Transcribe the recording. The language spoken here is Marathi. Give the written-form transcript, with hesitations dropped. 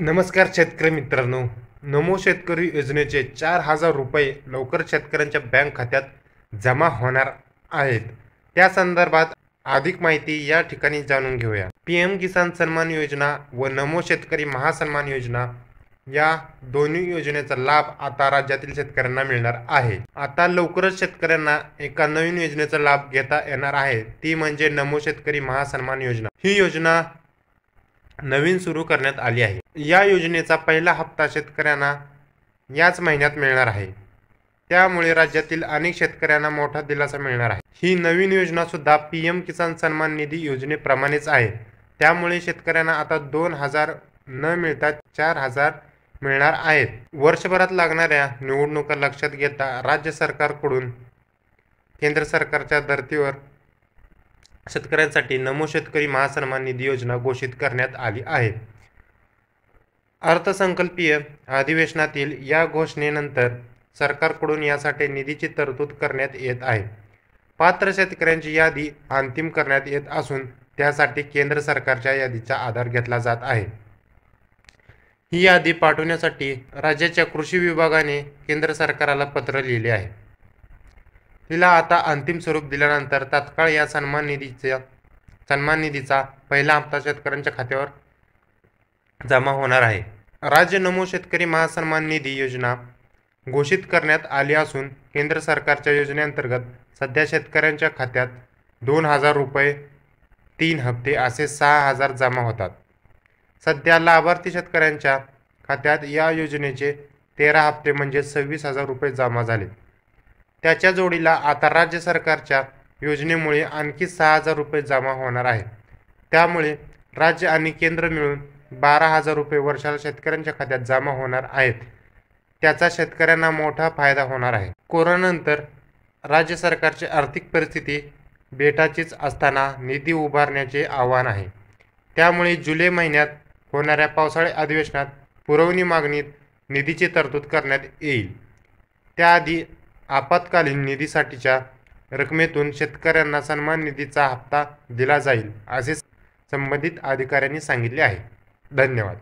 नमस्कार शेतकरी मित्रांनो. नमो शेतकरी योजनेचे 4,000 रुपये लवकर शेतकऱ्यांच्या बँक खात्यात जमा होणार आहेत. त्या संदर्भात अधिक माहिती या ठिकाणी जाणून घेऊया. पीएम किसान सन्मान योजना व नमो शेतकरी महासन्मान योजना या दोन्ही योजनेचा लाभ आता राज्यातील शेतकऱ्यांना मिळणार आहे. आता लवकरच शेतकऱ्यांना एका नवीन योजनेचा लाभ घेता येणार आहे, ती म्हणजे नमो शेतकरी महासन्मान योजना. ही योजना नवीन सुरू करण्यात आली आहे. या योजनेचा पहिला हप्ता शेतकऱ्यांना याच महिन्यात मिळणार आहे. त्यामुळे राज्यातील अनेक शेतकऱ्यांना मोठा दिलासा मिळणार आहे. ही नवीन योजना सुद्धा पीएम किसान सन्मान निधी योजनेप्रमाणेच आहे. त्यामुळे शेतकऱ्यांना आता 2,000 न मिळता 4,000 मिळणार आहेत. वर्षभरात लागणाऱ्या निवडणुका लक्षात घेता राज्य सरकारकडून केंद्र सरकारच्या धर्तीवर शेतकऱ्यांसाठी नमो शेतकरी महासन्मान निधी योजना घोषित करण्यात आली आहे. अर्थसंकल्पीय अधिवेशनातील या घोषणेनंतर सरकारकडून यासाठी निधीची तरतूद करण्यात येत आहे. पात्र शेतकऱ्यांची यादी अंतिम करण्यात येत असून त्यासाठी केंद्र सरकारच्या यादीचा आधार घेतला जात आहे. ही यादी पाठवण्यासाठी राज्याच्या कृषी विभागाने केंद्र सरकारला पत्र लिहिले आहे. तिला आता अंतिम स्वरूप दिल्यानंतर तात्काळ या सन्मान निधीचा पहिला हप्ता शेतकऱ्यांच्या खात्यावर जमा होणार आहे. राज्य नमो शेतकरी महासन्मान निधी योजना घोषित करण्यात आली असून केंद्र सरकारच्या योजनेअंतर्गत सध्या शेतकऱ्यांच्या खात्यात 2,000 रुपये 3 हप्ते असे 6,000 जमा होतात. सध्या लाभार्थी शेतकऱ्यांच्या खात्यात या योजनेचे 13 हप्ते म्हणजे 26,000 रुपये जमा झाले. त्याच्या जोडीला आता राज्य सरकारच्या योजनेमुळे आणखी 6,000 रुपये जमा होणार आहे. त्यामुळे राज्य आणि केंद्र मिळून 12,000 रुपये वर्षाला शेतकऱ्यांच्या खात्यात जमा होणार आहेत. त्याचा शेतकऱ्यांना मोठा फायदा होणार आहे. कोरोनानंतर राज्य सरकारची आर्थिक परिस्थिती बेताचीच असताना निधी उभारण्याचे आव्हान आहे. त्यामुळे जुलै महिन्यात होणाऱ्या पावसाळी अधिवेशनात पुरवणी मागणीत निधीची तरतूद करण्यात येईल. त्याआधी आपत्कालीन निधीसाठीच्या रकमेतून शेतकऱ्यांना सन्मान निधीचा हप्ता दिला जाईल, असे संबंधित अधिकाऱ्यांनी सांगितले आहे. धन्यवाद.